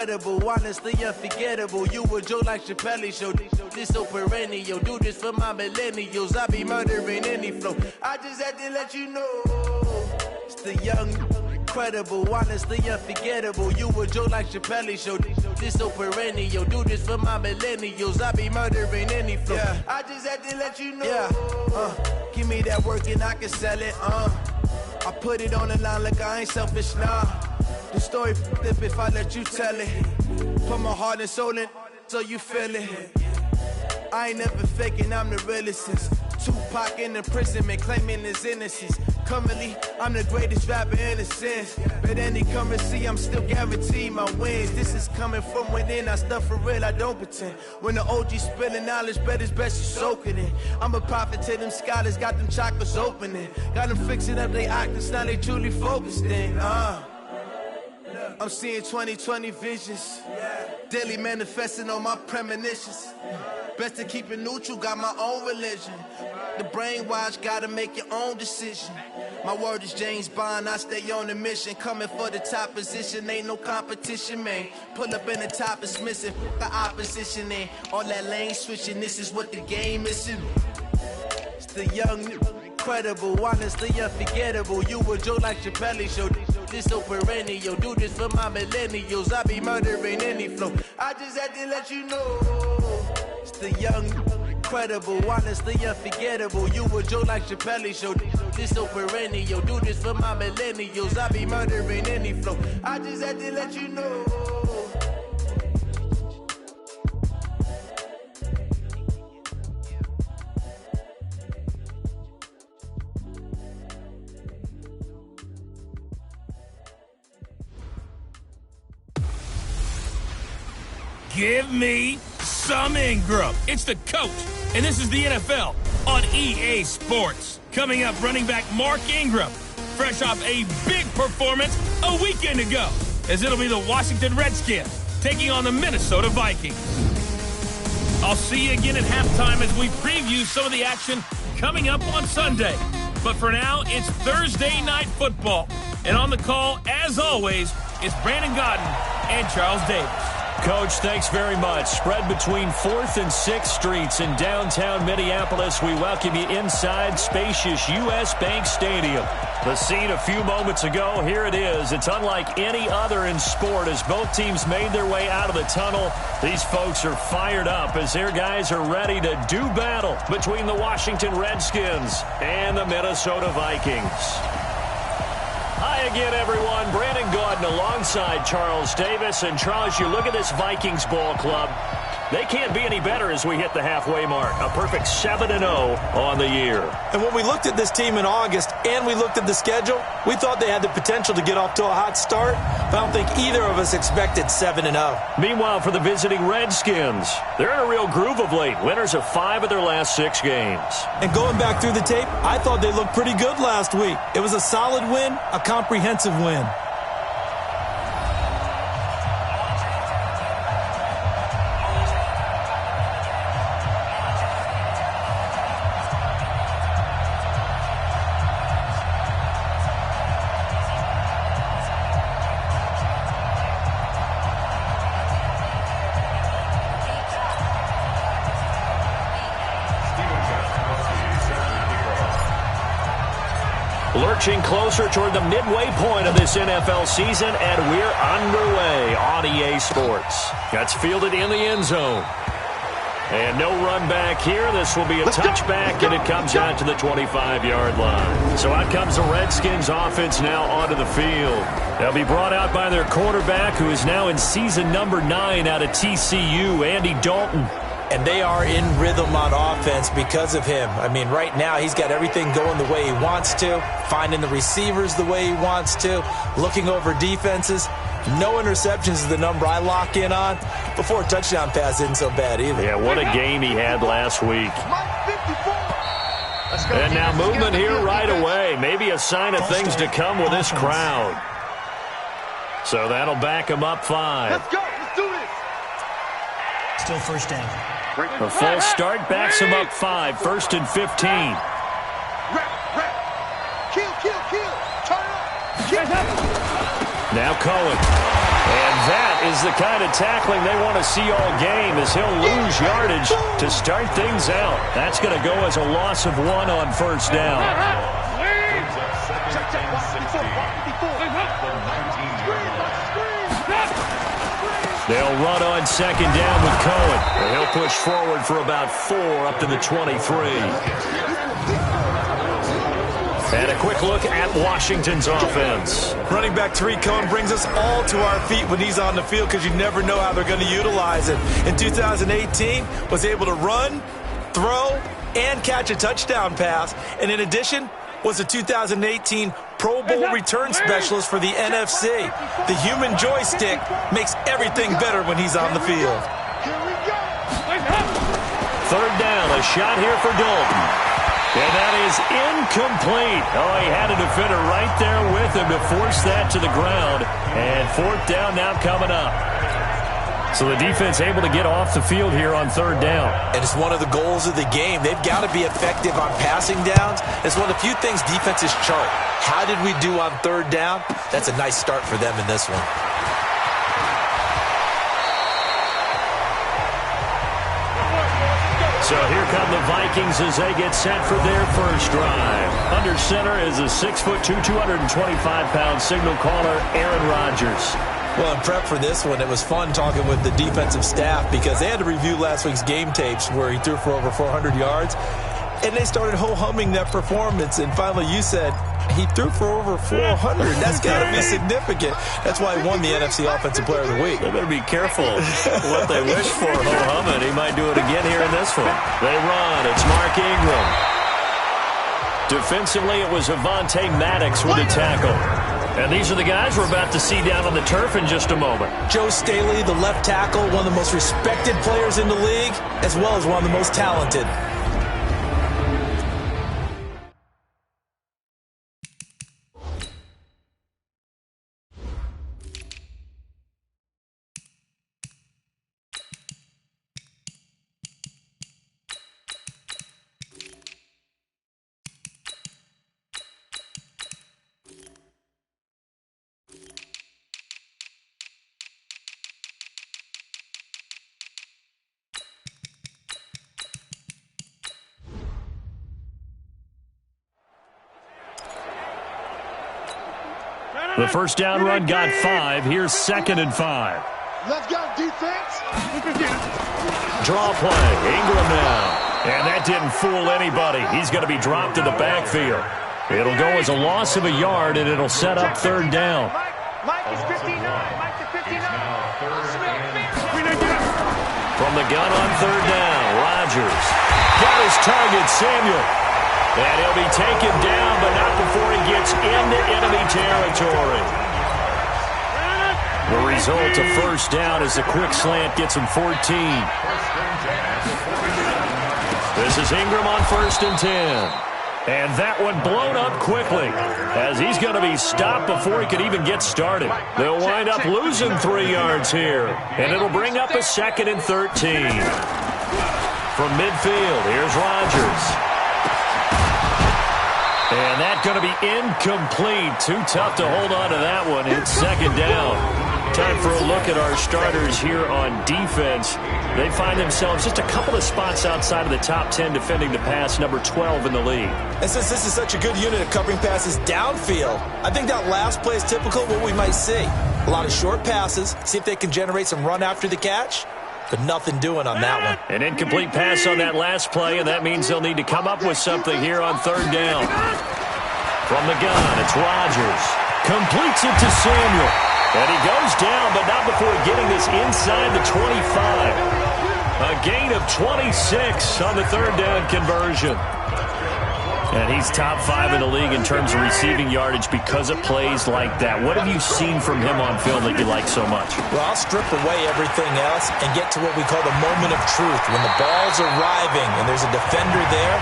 Incredible, honestly unforgettable. You a joke like Chappelle Show. This so perennial. Do this for my millennials. I be murdering any flow. I just had to let you know. It's the young, incredible, honestly unforgettable. You a joke like Chappelle Show. This so perennial. Do this for my millennials. I be murdering any flow. Yeah. I just had to let you know. Yeah. Give me that work and I can sell it. I put it on the line like I ain't selfish, nah. The story flip if I let you tell it. Put my heart and soul in so you feel it. I ain't never faking, I'm the realest since Tupac in imprisonment, claiming his innocence. Currently, I'm the greatest rapper in a sense. But any currency, I'm still guaranteed my wins. This is coming from within, I stuff for real, I don't pretend. When the OG spilling knowledge, bet it's best you soak it in. I'm a prophet to them scholars, got them chakras opening. Got them fixing up their octaves, now they truly focused in. I'm seeing 2020 visions, daily manifesting on my premonitions. Best to keep it neutral, got my own religion. The brainwash, gotta make your own decision. My word is James Bond, I stay on the mission. Coming for the top position, ain't no competition, man. Pull up in the top is missing, the opposition in. All that lane switching, this is what the game is. It's the young, incredible, honestly unforgettable. You a joke like Chappelle Show. This so perennial. Do this for my millennials. I be murdering any flow. I just had to let you know. It's the young, incredible, honestly unforgettable. You a joke like Chappelle Show. This so perennial. Do this for my millennials. I be murdering any flow. I just had to let you know. Give me some Ingram. It's the coach, and this is the NFL on EA Sports. Coming up, running back Mark Ingram, fresh off a big performance a weekend ago, as it'll be the Washington Redskins taking on the Minnesota Vikings. I'll see you again at halftime as we preview some of the action coming up on Sunday. But for now, it's Thursday Night Football. And on the call, as always, is Brandon Godden and Charles Davis. Coach, thanks very much. Spread between 4th and 6th Streets in downtown Minneapolis. We welcome you inside spacious U.S. Bank Stadium. The scene a few moments ago, here it is. It's unlike any other in sport as both teams made their way out of the tunnel. These folks are fired up as their guys are ready to do battle between the Washington Redskins and the Minnesota Vikings. Hi again, everyone. Brandon Gaudin alongside Charles Davis. And, Charles, you look at this Vikings ball club. They can't be any better as we hit the halfway mark. A perfect 7-0 on the year. And when we looked at this team in August and we looked at the schedule, we thought they had the potential to get off to a hot start. But I don't think either of us expected 7-0. Meanwhile, for the visiting Redskins, they're in a real groove of late. Winners of 5 of their last 6 games. And going back through the tape, I thought they looked pretty good last week. It was a solid win, a comprehensive win. Lurching closer toward the midway point of this NFL season, and we're underway on EA Sports. That's fielded in the end zone. And no run back here. This will be a touchback, and it comes out to the 25-yard line. So out comes the Redskins offense now onto the field. They'll be brought out by their quarterback, who is now in season number 9 out of TCU, Andy Dalton. And they are in rhythm on offense because of him. I mean, right now he's got everything going the way he wants to, finding the receivers the way he wants to, looking over defenses. No interceptions is the number I lock in on. Before a touchdown pass isn't so bad either. Yeah, what a game he had last week. And now movement here right away. Maybe a sign of things to come with this crowd. So that'll back him up 5. Let's go. Let's do this. Still first down. A full start backs him up 5. 1st and 15. Kill. Turn up. Now Cohen. And that is the kind of tackling they want to see all game, as he'll lose yardage to start things out. That's going to go as a loss of 1 on first down. They'll run on second down with Cohen. And he'll push forward for about 4 up to the 23. And a quick look at Washington's offense. Running back 3, Cohen, brings us all to our feet when he's on the field because you never know how they're going to utilize it. In 2018, was able to run, throw, and catch a touchdown pass. And in addition, was a 2018 Pro Bowl return specialist for the NFC. The human joystick makes everything better when he's on the field. Third down, a shot here for Dalton. And that is incomplete. Oh, he had a defender right there with him to force that to the ground. And fourth down now coming up. So the defense able to get off the field here on third down. And it's one of the goals of the game. They've got to be effective on passing downs. It's one of the few things defenses chart. How did we do on third down? That's a nice start for them in this one. So here come the Vikings as they get set for their first drive. Under center is a 6'2", 225-pound signal caller, Aaron Rodgers. Well, in prep for this one, it was fun talking with the defensive staff because they had to review last week's game tapes where he threw for over 400 yards. And they started ho-humming that performance. And finally, you said he threw for over 400. That's got to be significant. That's why he won the NFC Offensive Player of the Week. They better be careful what they wish for, ho-humming. He might do it again here in this one. They run. It's Mark Ingram. Defensively, it was Avonte Maddox with a tackle. And these are the guys we're about to see down on the turf in just a moment. Joe Staley, the left tackle, one of the most respected players in the league, as well as one of the most talented. The first down run got 5. Here's 2nd and 5. Let's go, defense. Draw play. Ingram now. And that didn't fool anybody. He's going to be dropped in the backfield. It'll go as a loss of a yard, and it'll set up third down. Mike is 59. Mike is 59. From the gun on third down, Rodgers got his target, Samuel. And he'll be taken down, but not before he gets into enemy territory. The result of first down is a quick slant gets him 14. This is Ingram on 1st and 10. And that one blown up quickly as he's going to be stopped before he could even get started. They'll wind up losing 3 yards here. And it'll bring up a 2nd and 13. From midfield, here's Rodgers. And that's going to be incomplete. Too tough to hold on to that one. It's 2nd down. Time for a look at our starters here on defense. They find themselves just a couple of spots outside of the top 10 defending the pass, number 12 in the league. And since this is such a good unit of covering passes downfield, I think that last play is typical of what we might see. A lot of short passes, see if they can generate some run after the catch. But nothing doing on that one. An incomplete pass on that last play, and that means they'll need to come up with something here on third down. From the gun, it's Rodgers. Completes it to Samuel. And he goes down, but not before getting this inside the 25. A gain of 26 on the third down conversion. And he's top 5 in the league in terms of receiving yardage because of plays like that. What have you seen from him on film that you like so much? Well, I'll strip away everything else and get to what we call the moment of truth. When the ball's arriving and there's a defender there,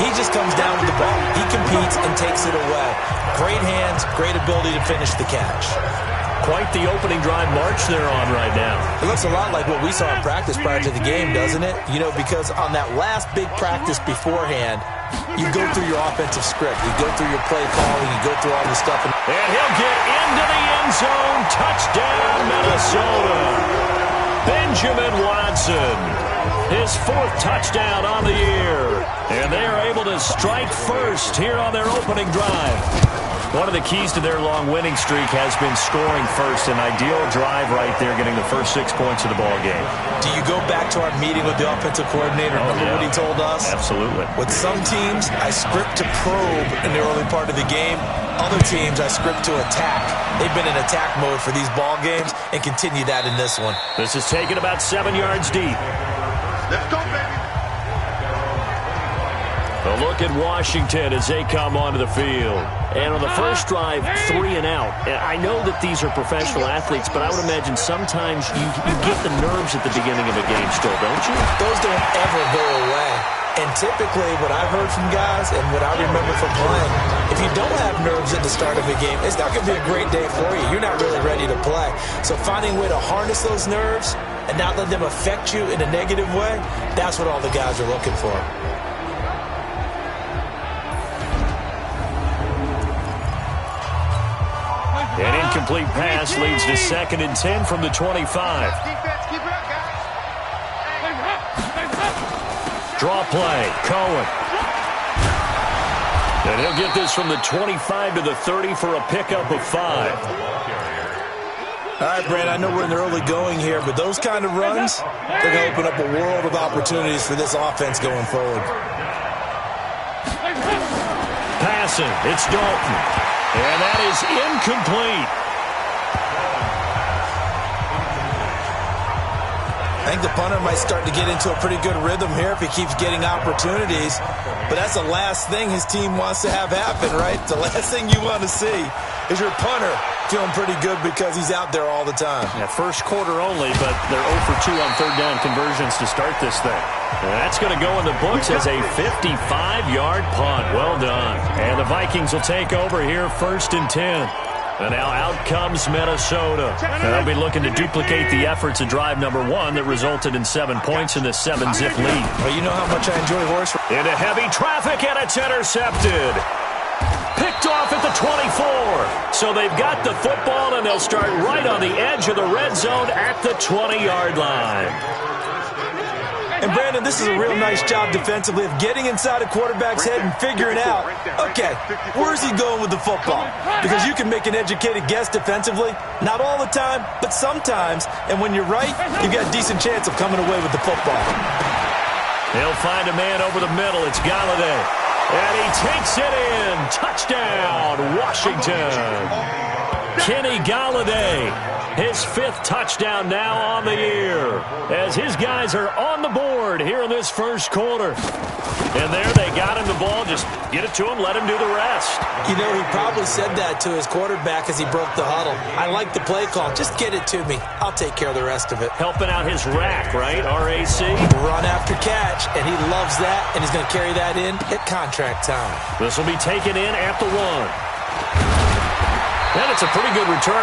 he just comes down with the ball. He competes and takes it away. Great hands, great ability to finish the catch. Quite the opening drive march they're on right now. It looks a lot like what we saw in practice prior to the game, doesn't it? You know, because on that last big practice beforehand, you go through your offensive script. You go through your play calling. You go through all the stuff. And he'll get into the end zone. Touchdown, Minnesota. Benjamin Watson. His 4th touchdown on the year. And they are able to strike first here on their opening drive. One of the keys to their long winning streak has been scoring first. An ideal drive right there, getting the first 6 points of the ball game. Do you go back to our meeting with the offensive coordinator? Remember what he told us? Absolutely. With some teams, I script to probe in the early part of the game. Other teams, I script to attack. They've been in attack mode for these ball games and continue that in this one. This is taken about 7 yards deep. Let's go, baby. A look at Washington as they come onto the field. And on the first drive, 3 and out. I know that these are professional athletes, but I would imagine sometimes you get the nerves at the beginning of a game still, don't you? Those don't ever go away. And typically, what I've heard from guys and what I remember from playing, if you don't have nerves at the start of a game, it's not going to be a great day for you. You're not really ready to play. So finding a way to harness those nerves and not let them affect you in a negative way, that's what all the guys are looking for. An incomplete pass leads to 2nd and 10 from the 25. Defense, keep it up, guys. Draw play, Cohen. And he'll get this from the 25 to the 30 for a pickup of 5. All right, Brad, I know we're in the early going here, but those kind of runs, they're going to open up a world of opportunities for this offense going forward. Passing, it's Dalton. And that is incomplete. I think the punter might start to get into a pretty good rhythm here if he keeps getting opportunities. But that's the last thing his team wants to have happen, right? The last thing you want to see is your punter feeling pretty good because he's out there all the time. Yeah, first quarter only, but they're 0 for 2 on 3rd down conversions to start this thing. And that's going to go in the books as a 55-yard punt. Well done. And the Vikings will take over here 1st and 10. And now out comes Minnesota. And they'll be looking to duplicate the efforts of drive number 1 that resulted in 7 points in the 7-zip lead. Well, you know how much I enjoy horse. Into heavy traffic, and it's intercepted. Picked off at the 24. So they've got the football, and they'll start right on the edge of the red zone at the 20-yard line. And, Brandon, this is a real nice job defensively of getting inside a quarterback's head and figuring out, okay, where's he going with the football? Because you can make an educated guess defensively. Not all the time, but sometimes. And when you're right, you've got a decent chance of coming away with the football. They'll find a man over the middle. It's Galladay. And he takes it in. Touchdown, Washington. Kenny Galladay, his 5th touchdown now on the year, as his guys are on the board here in this first quarter. And there they got him the ball. Just get it to him, let him do the rest. You know, he probably said that to his quarterback as he broke the huddle. I like the play call. Just get it to me. I'll take care of the rest of it. Helping out his rack, right? RAC. Run after catch, and he loves that, and he's going to carry that in at contract time. This will be taken in at the 1. And it's a pretty good return.